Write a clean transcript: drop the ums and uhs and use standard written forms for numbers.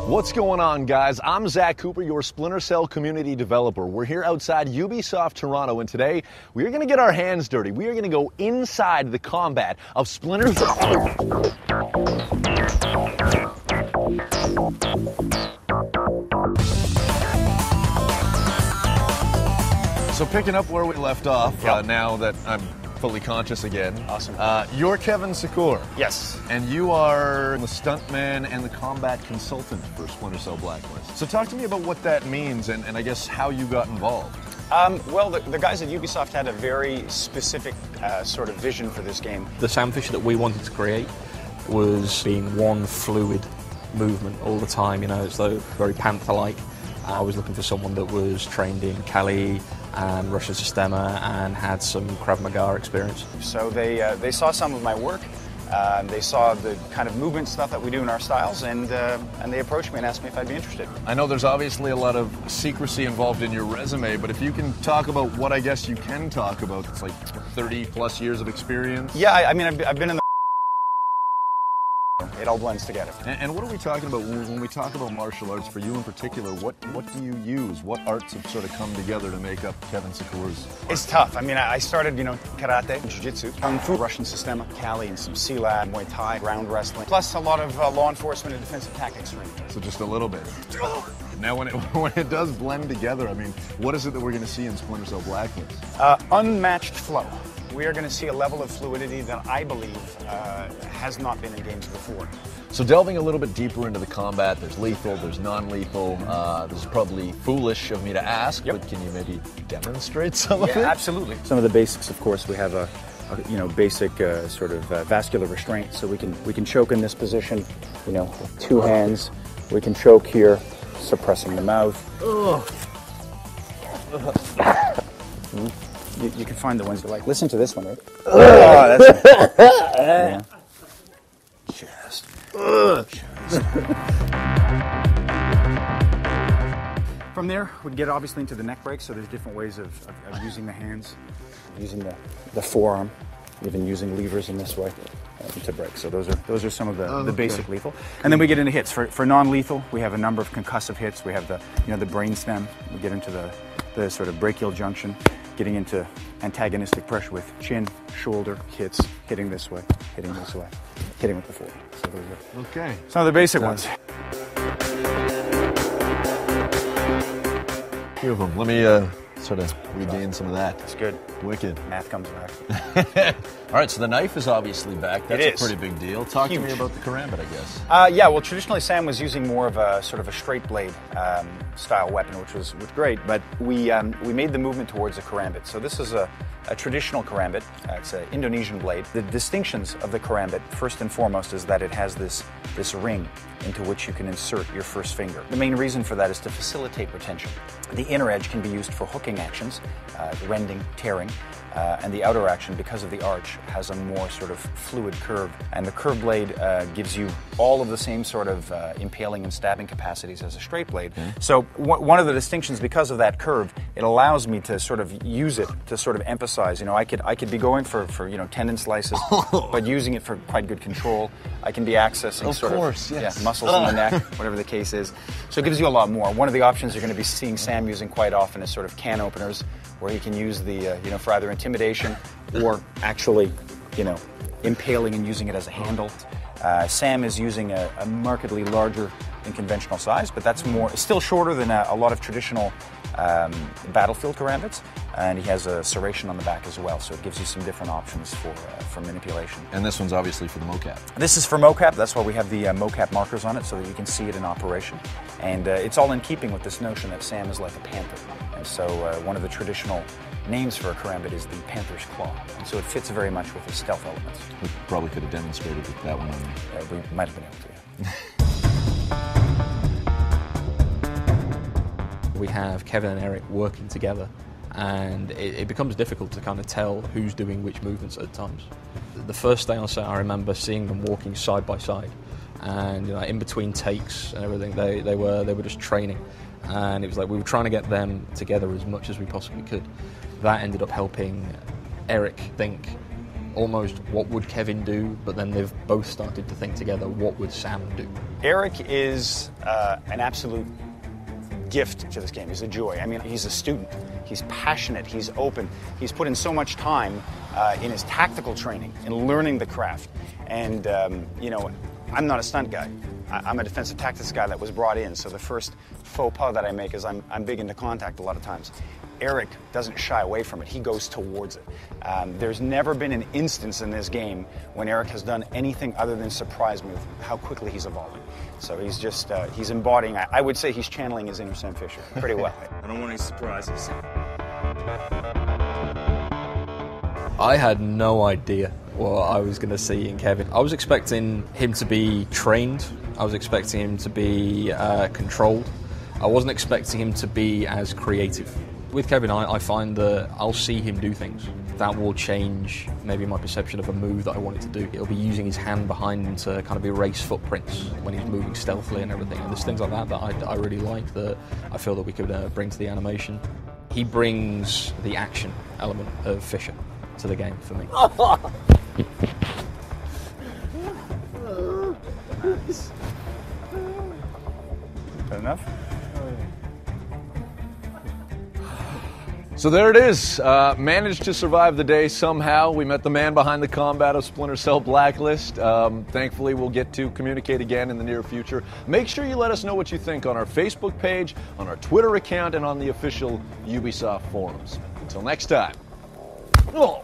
What's going on, guys? I'm Zach Cooper, your Splinter Cell community developer. We're here outside Ubisoft Toronto, and today we are going to get our hands dirty. We are going to go inside the combat of Splinter Cell. So picking up where we left off, now that I'm fully conscious again. Awesome. You're Kevin Secor. Yes. And you are the stuntman and the combat consultant for Splinter Cell Blacklist. So talk to me about what that means and I guess how you got involved. Well, the guys at Ubisoft had a very specific sort of vision for this game. The sound feature that we wanted to create was being one fluid movement all the time, you know, as though very Panther-like. I was looking for someone that was trained in Kali and Russian Sistema and had some Krav Maga experience. So they saw some of my work, they saw the kind of movement stuff that we do in our styles, and they approached me and asked me if I'd be interested. I know there's obviously a lot of secrecy involved in your resume, but if you can talk about what I guess you can talk about, it's like 30 plus years of experience. Yeah, I mean, I've been in the... It all blends together. And what are we talking about when we talk about martial arts? For you in particular, what do you use? What arts have sort of come together to make up Kevin Secor's? It's tough. I mean, I started, karate, jiu-jitsu, kung fu, Russian Sistema, Kali, and some Silat, Muay Thai, ground wrestling, plus a lot of law enforcement and defensive tactics training. So just a little bit. Now, when it does blend together, I mean, what is it that we're going to see in Splinter Cell Blacklist? Unmatched flow. We are going to see a level of fluidity that I believe has not been in games before. So delving a little bit deeper into the combat, there's lethal, there's non-lethal. This is probably foolish of me to ask, but can you maybe demonstrate some of it? Yeah, absolutely. Some of the basics, of course, we have a basic sort of vascular restraint, so we can choke in this position, with two hands. We can choke here, suppressing the mouth. You can find the ones you like. Listen to this one, right? Oh, that's yeah. Chest. From there, we'd get obviously into the neck break, so there's different ways of using the hands, using the forearm, even using levers in this way to break. So those are some of the basic lethal. And then we get into hits. For non-lethal, we have a number of concussive hits. We have the brain stem. We get into the sort of brachial junction, getting into antagonistic pressure with chin, shoulder hits, hitting this way, hitting this way, hitting with the forearm. So those are some of the basic ones. Few of them. Let me sort of regain some of that. That's good. Wicked. Math comes back. All right, so the knife is obviously back. That's a pretty big deal. Talk to me about the karambit, I guess. Yeah, well, traditionally Sam was using more of a sort of a straight blade style weapon, which was great, but we made the movement towards a karambit. So this is a traditional karambit. It's an Indonesian blade. The distinctions of the karambit, first and foremost, is that it has this ring into which you can insert your first finger. The main reason for that is to facilitate retention. The inner edge can be used for hooking actions, rending, tearing, and the outer action, because of the arch, has a more sort of fluid curve. And the curved blade gives you all of the same sort of impaling and stabbing capacities as a straight blade. So one of the distinctions, because of that curve, it allows me to sort of use it to sort of emphasize. I could be going for tendon slices, but using it for quite good control. I can be accessing muscles in the neck, whatever the case is. So it gives you a lot more. One of the options you're going to be seeing Sam using quite often is sort of can openers, where he can use the for either intimidation or actually impaling and using it as a handle. Sam is using a markedly larger than conventional size, but that's still shorter than a lot of traditional battlefield karambits, and he has a serration on the back as well, so it gives you some different options for manipulation. And this one's obviously for the mocap. This is for mocap. That's why we have the mocap markers on it, so that you can see it in operation. And it's all in keeping with this notion that Sam is like a panther. And so one of the traditional names for a karambit is the panther's claw. And so it fits very much with the stealth elements. We probably could have demonstrated with that one on me. We might have been able to, yeah. We have Kevin and Eric working together, and it becomes difficult to kind of tell who's doing which movements at times. The first day on set, I remember seeing them walking side by side, and in between takes and everything, they were just training, and it was like we were trying to get them together as much as we possibly could. That ended up helping Eric think almost what would Kevin do, but then they've both started to think together, what would Sam do? Eric is an absolute gift to this game. He's a joy. I mean, he's a student. He's passionate. He's open. He's put in so much time in his tactical training, in learning the craft. And, you know, I'm not a stunt guy. I'm a defensive tactics guy that was brought in, so the first faux pas that I make is I'm big into contact a lot of times. Eric doesn't shy away from it. He goes towards it. There's never been an instance in this game when Eric has done anything other than surprise me with how quickly he's evolving. So he's just, he's embodying, I would say he's channeling his inner Sam Fisher pretty well. I don't want any surprises. I had no idea what I was going to see in Kevin. I was expecting him to be trained. I was expecting him to be controlled. I wasn't expecting him to be as creative. With Kevin, I find that I'll see him do things. That will change maybe my perception of a move that I want it to do. It'll be using his hand behind him to kind of erase footprints when he's moving stealthily and everything. And there's things like that I really like that I feel that we could bring to the animation. He brings the action element of Fisher to the game for me. Nice. Good enough? So there it is. Managed to survive the day somehow. We met the man behind the combat of Splinter Cell Blacklist. Thankfully, we'll get to communicate again in the near future. Make sure you let us know what you think on our Facebook page, on our Twitter account, and on the official Ubisoft forums. Until next time. Oh.